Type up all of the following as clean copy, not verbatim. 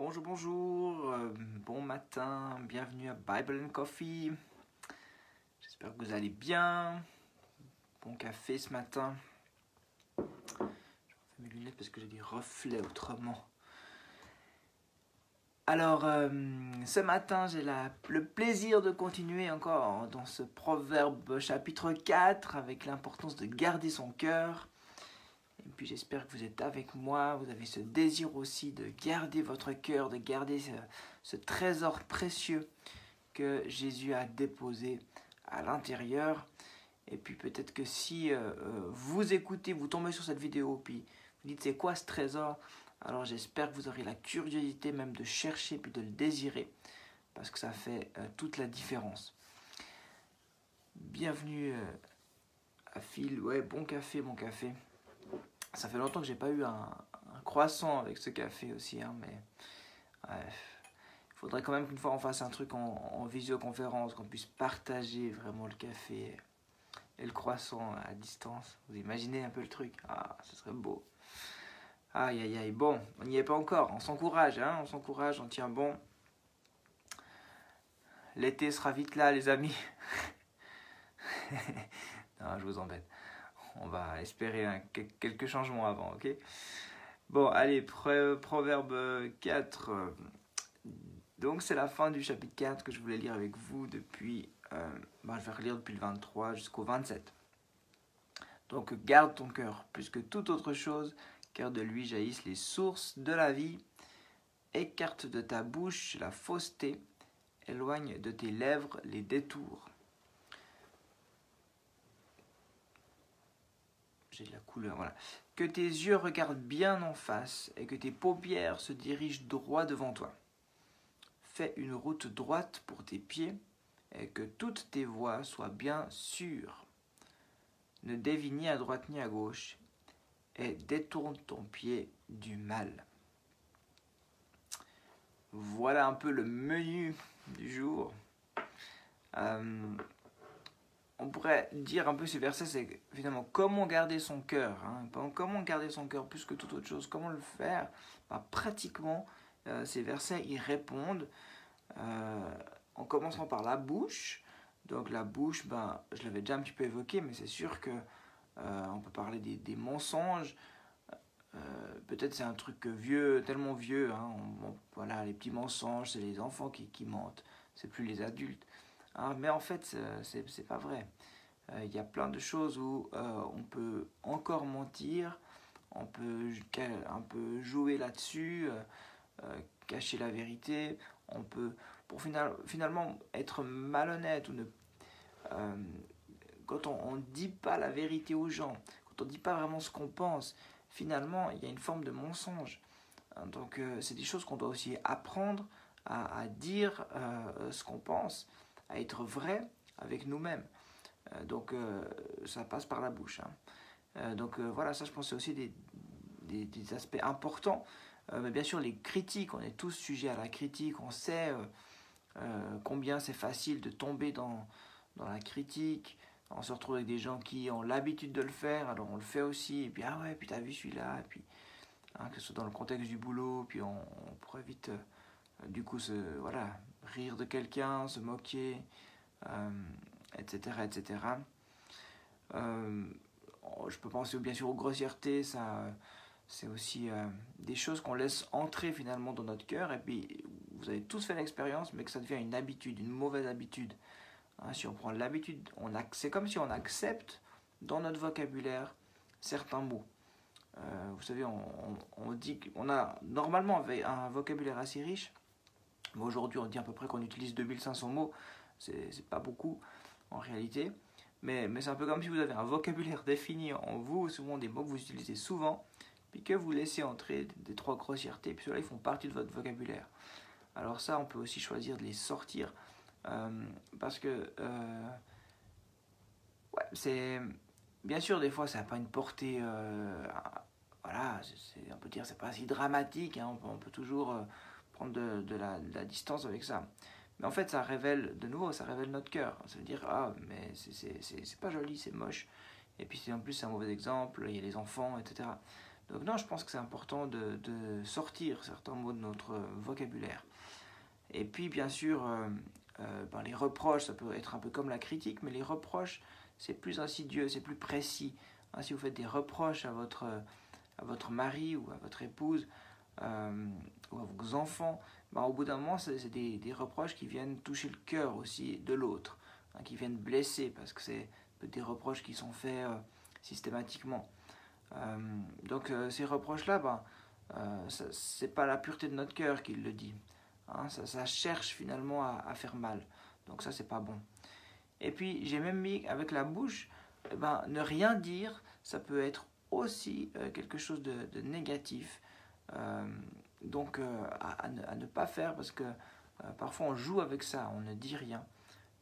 Bonjour, bonjour, bon matin, bienvenue à Bible and Coffee. J'espère que vous allez bien. Bon café ce matin. Je refais mes lunettes parce que j'ai des reflets autrement. Alors, ce matin, j'ai le plaisir de continuer encore dans ce proverbe chapitre 4 avec l'importance de garder son cœur. Et puis j'espère que vous êtes avec moi, vous avez ce désir aussi de garder votre cœur, de garder ce trésor précieux que Jésus a déposé à l'intérieur. Et puis peut-être que si vous écoutez, vous tombez sur cette vidéo, puis vous dites c'est quoi ce trésor? Alors j'espère que vous aurez la curiosité même de chercher puis de le désirer, parce que ça fait toute la différence. Bienvenue à Phil, ouais, bon café, bon café. Ça fait longtemps que j'ai pas eu un croissant avec ce café aussi, hein, mais il faudrait quand même qu'une fois on fasse un truc en visioconférence, qu'on puisse partager vraiment le café et le croissant à distance. Vous imaginez un peu le truc? Ah, ce serait beau. Aïe aïe aïe, bon, on n'y est pas encore, on s'encourage, hein, on tient bon. L'été sera vite là, les amis. Non, je vous embête. On va espérer quelques changements avant, ok? Bon, allez, proverbe 4. Donc, c'est la fin du chapitre 4 que je voulais lire avec vous depuis... je vais relire depuis le 23 jusqu'au 27. Donc, garde ton cœur plus que toute autre chose, car de lui jaillissent les sources de la vie. Écarte de ta bouche la fausseté, éloigne de tes lèvres les détours. J'ai de la couleur, voilà. Que tes yeux regardent bien en face et que tes paupières se dirigent droit devant toi. Fais une route droite pour tes pieds et que toutes tes voies soient bien sûres. Ne dévie ni à droite ni à gauche et détourne ton pied du mal. Voilà un peu le menu du jour. On pourrait dire un peu ces versets, c'est finalement comment garder son cœur, hein, comment garder son cœur plus que toute autre chose, comment le faire. Pratiquement, ces versets y répondent en commençant par la bouche. Donc la bouche, je l'avais déjà un petit peu évoqué, mais c'est sûr que on peut parler des mensonges. Peut-être c'est un truc vieux, tellement vieux, hein, voilà, les petits mensonges, c'est les enfants qui mentent, c'est plus les adultes. Hein, mais en fait, c'est pas vrai. Il y a plein de choses où on peut encore mentir, on peut un peu jouer là-dessus, cacher la vérité, on peut, pour finalement être malhonnête ou ne, quand on ne dit pas la vérité aux gens, quand on ne dit pas vraiment ce qu'on pense, finalement il y a une forme de mensonge. Donc c'est des choses qu'on doit aussi apprendre à dire ce qu'on pense, à être vrai avec nous-mêmes. Donc ça passe par la bouche. Hein. Donc voilà, ça je pense c'est aussi des aspects importants. Mais bien sûr les critiques, on est tous sujets à la critique, on sait combien c'est facile de tomber dans la critique. On se retrouve avec des gens qui ont l'habitude de le faire, alors on le fait aussi, et puis ah ouais, puis t'as vu celui-là, et puis hein, que ce soit dans le contexte du boulot, puis on pourrait vite du coup rire de quelqu'un, se moquer, etc. etc. Je peux penser bien sûr aux grossièretés, ça c'est aussi des choses qu'on laisse entrer finalement dans notre cœur, et puis vous avez tous fait l'expérience, mais que ça devient une habitude, une mauvaise habitude. Hein, si on prend l'habitude, c'est comme si on accepte dans notre vocabulaire certains mots. Vous savez, on dit qu'on a normalement un vocabulaire assez riche, mais aujourd'hui on dit à peu près qu'on utilise 2500 mots, c'est pas beaucoup en réalité, mais c'est un peu comme si vous avez un vocabulaire défini en vous, souvent des mots que vous utilisez souvent, puis que vous laissez entrer des trois grossièretés, puis ceux-là ils font partie de votre vocabulaire. Alors ça, on peut aussi choisir de les sortir, parce que c'est bien sûr des fois ça n'a pas une portée voilà, on peut dire c'est pas si dramatique, hein, on peut toujours prendre de la distance avec ça, mais en fait ça révèle de nouveau, ça révèle notre cœur, ça veut dire ah mais c'est pas joli, c'est moche, et puis en plus c'est un mauvais exemple, il y a les enfants, etc. Donc non, je pense que c'est important de sortir certains mots de notre vocabulaire. Et puis bien sûr, les reproches, ça peut être un peu comme la critique, mais les reproches, c'est plus insidieux, c'est plus précis. Hein, si vous faites des reproches à votre mari ou à votre épouse ou à vos enfants, au bout d'un moment, c'est des reproches qui viennent toucher le cœur aussi de l'autre, hein, qui viennent blesser, parce que c'est des reproches qui sont faits systématiquement. Donc ces reproches-là, c'est pas la pureté de notre cœur qui le dit. Hein, ça cherche finalement à faire mal. Donc ça, c'est pas bon. Et puis, j'ai même mis avec la bouche, ne rien dire, ça peut être aussi quelque chose de négatif. Donc, à ne pas faire, parce que parfois on joue avec ça, on ne dit rien.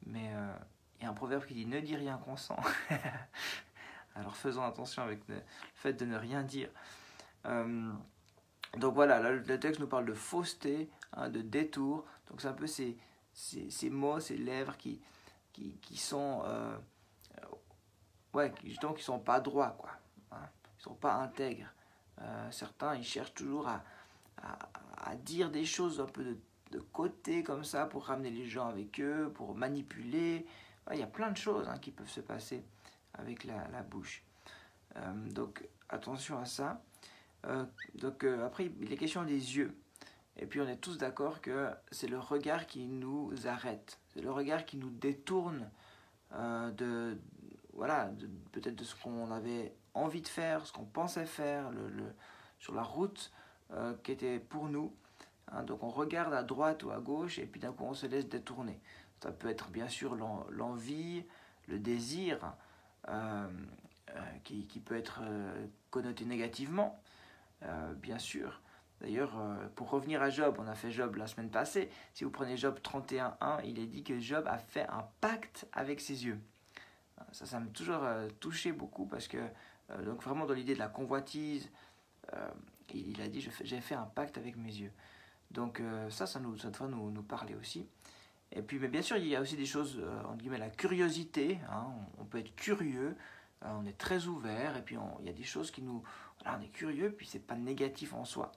Mais il y a un proverbe qui dit « ne dis rien consent ». Alors faisons attention avec le fait de ne rien dire. Donc voilà, là, le texte nous parle de fausseté, hein, de détour. Donc c'est un peu ces mots, ces lèvres qui sont justement qui sont pas droits, quoi. Hein, ils sont pas intègres. Certains, ils cherchent toujours à dire des choses un peu de côté comme ça pour ramener les gens avec eux, pour manipuler. Il y a plein de choses, hein, qui peuvent se passer avec la bouche. Donc attention à ça. Après, il est question des yeux. Et puis on est tous d'accord que c'est le regard qui nous arrête. C'est le regard qui nous détourne peut-être de ce qu'on avait envie de faire, ce qu'on pensait faire, sur la route qui était pour nous. Hein, donc on regarde à droite ou à gauche et puis d'un coup on se laisse détourner. Ça peut être bien sûr l'envie, le désir, qui peut être connoté négativement, bien sûr. D'ailleurs, pour revenir à Job, on a fait Job la semaine passée. Si vous prenez Job 31.1, il est dit que Job a fait un pacte avec ses yeux. Ça m'a toujours touché beaucoup parce que, donc vraiment dans l'idée de la convoitise, il a dit j'ai fait un pacte avec mes yeux. Donc ça devrait nous parler aussi. Et puis, mais bien sûr, il y a aussi des choses, entre guillemets, la curiosité. Hein, on peut être curieux, on est très ouvert, et puis il y a des choses qui nous... Voilà, on est curieux, puis c'est pas négatif en soi.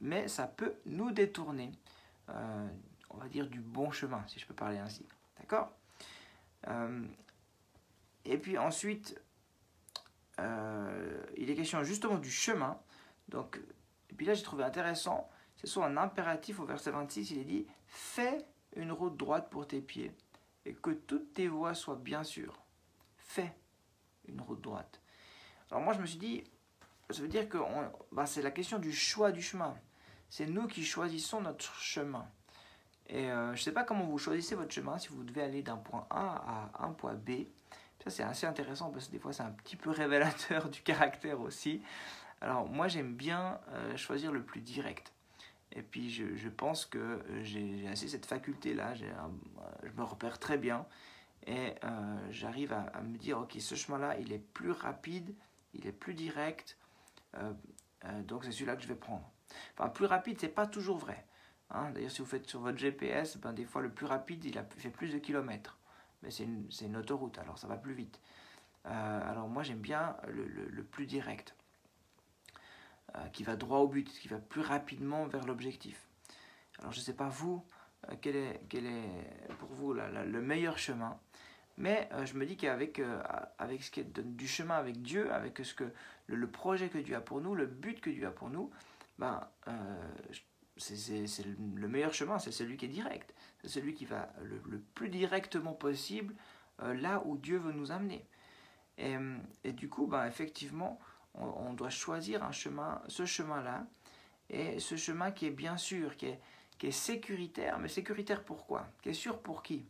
Mais ça peut nous détourner, on va dire, du bon chemin, si je peux parler ainsi. D'accord ? Et puis ensuite, il est question justement du chemin. Donc, et puis là, j'ai trouvé intéressant, c'est soit un impératif au verset 26, il est dit « Fais une route droite pour tes pieds, et que toutes tes voies soient bien sûres. » Fais une route droite. Alors moi, je me suis dit, ça veut dire que c'est la question du choix du chemin. C'est nous qui choisissons notre chemin. Et je ne sais pas comment vous choisissez votre chemin, si vous devez aller d'un point A à un point B. Ça, c'est assez intéressant parce que des fois, c'est un petit peu révélateur du caractère aussi. Alors, moi, j'aime bien choisir le plus direct. Et puis, je pense que j'ai assez cette faculté-là. Je me repère très bien. Et j'arrive à me dire, ok, ce chemin-là, il est plus rapide, il est plus direct. Donc, c'est celui-là que je vais prendre. Enfin, plus rapide, c'est pas toujours vrai. Hein, d'ailleurs, si vous faites sur votre GPS, des fois, le plus rapide, il fait plus de kilomètres. Mais c'est une autoroute, alors ça va plus vite. Alors moi, j'aime bien le plus direct, qui va droit au but, qui va plus rapidement vers l'objectif. Alors, je ne sais pas vous, quel est pour vous le meilleur chemin, mais je me dis qu'avec ce qui est du chemin avec Dieu, avec le projet que Dieu a pour nous, le but que Dieu a pour nous, c'est le meilleur chemin, c'est celui qui est direct. C'est celui qui va le plus directement possible là où Dieu veut nous amener. Et du coup, effectivement, on doit choisir ce chemin-là, et ce chemin qui est bien sûr, qui est sécuritaire. Mais sécuritaire pourquoi ? Qui est sûr pour qui ?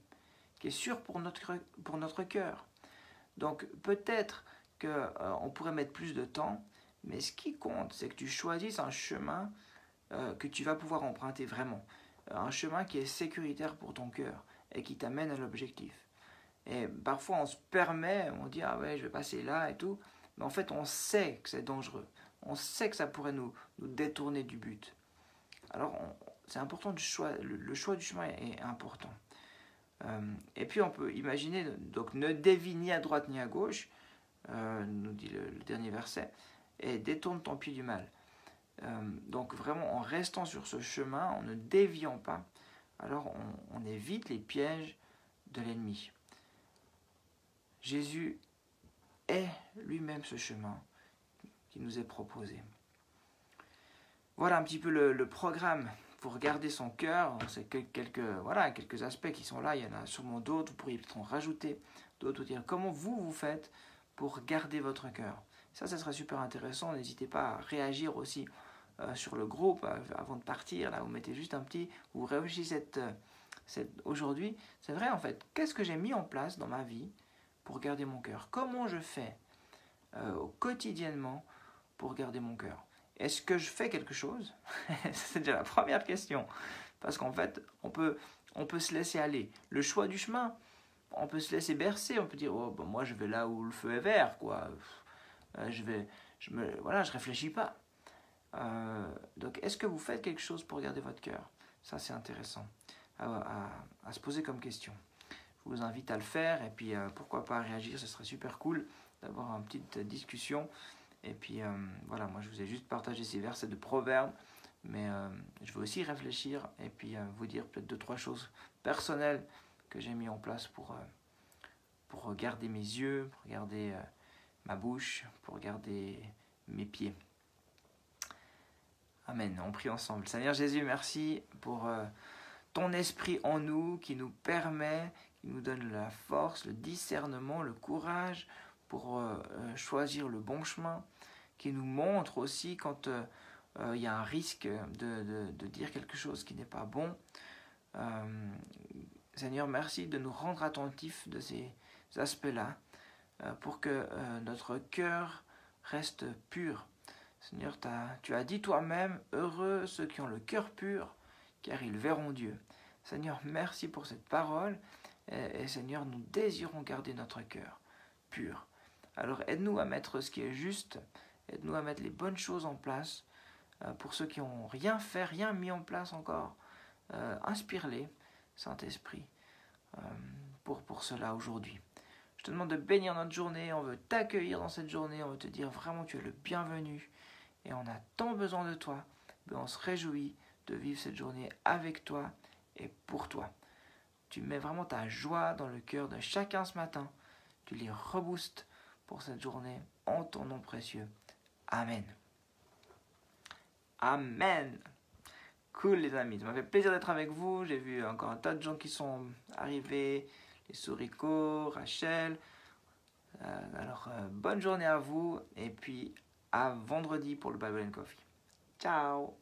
Qui est sûr pour notre cœur. Donc peut-être qu'on pourrait mettre plus de temps, mais ce qui compte, c'est que tu choisisses un chemin que tu vas pouvoir emprunter vraiment. Un chemin qui est sécuritaire pour ton cœur et qui t'amène à l'objectif. Et parfois on se permet, on dit ah ouais je vais passer là et tout, mais en fait on sait que c'est dangereux. On sait que ça pourrait nous détourner du but. Alors c'est important, le choix du chemin est important. Et puis on peut imaginer, donc ne dévie ni à droite ni à gauche, nous dit le dernier verset, et détourne ton pied du mal. Donc vraiment en restant sur ce chemin, en ne déviant pas, alors on évite les pièges de l'ennemi. Jésus est lui-même ce chemin qui nous est proposé. Voilà un petit peu le programme pour garder son cœur. C'est quelques aspects qui sont là, il y en a sûrement d'autres, vous pourriez peut-être en rajouter d'autres, ou dire comment vous faites pour garder votre cœur. Ça serait super intéressant, n'hésitez pas à réagir aussi sur le groupe avant de partir, là vous mettez juste un petit, vous réfléchissez aujourd'hui, c'est vrai en fait, qu'est-ce que j'ai mis en place dans ma vie pour garder mon cœur? Comment je fais quotidiennement pour garder mon cœur? Est-ce que je fais quelque chose? C'est déjà la première question. Parce qu'en fait, on peut se laisser aller. Le choix du chemin, on peut se laisser bercer. On peut dire, oh, ben moi je vais là où le feu est vert, quoi. Je réfléchis pas. Donc, est-ce que vous faites quelque chose pour garder votre cœur? Ça, c'est intéressant à se poser comme question. Je vous invite à le faire et puis pourquoi pas réagir, ce serait super cool d'avoir une petite discussion. Et puis voilà, moi je vous ai juste partagé ces versets de Proverbes, mais je vais aussi réfléchir et puis vous dire peut-être 2-3 choses personnelles que j'ai mis en place pour garder mes yeux, pour garder ma bouche, pour garder mes pieds. Amen, on prie ensemble. Seigneur Jésus, merci pour ton esprit en nous qui nous permet, qui nous donne la force, le discernement, le courage pour choisir le bon chemin, qui nous montre aussi quand il y a un risque de dire quelque chose qui n'est pas bon. Seigneur, merci de nous rendre attentifs de ces aspects-là pour que notre cœur reste pur. Seigneur, tu as dit toi-même, heureux ceux qui ont le cœur pur, car ils verront Dieu. Seigneur, merci pour cette parole. Et Seigneur, nous désirons garder notre cœur pur. Alors aide-nous à mettre ce qui est juste, aide-nous à mettre les bonnes choses en place. Pour ceux qui n'ont rien fait, rien mis en place encore, inspire-les, Saint-Esprit, pour cela aujourd'hui. Je te demande de bénir notre journée, on veut t'accueillir dans cette journée, on veut te dire vraiment tu es le bienvenu et on a tant besoin de toi, mais on se réjouit de vivre cette journée avec toi et pour toi. Tu mets vraiment ta joie dans le cœur de chacun ce matin, tu les reboostes pour cette journée en ton nom précieux. Amen. Amen. Cool les amis, ça m'a fait plaisir d'être avec vous, j'ai vu encore un tas de gens qui sont arrivés, les Sourico, Rachel. Alors bonne journée à vous et puis à vendredi pour le Bible and Coffee. Ciao.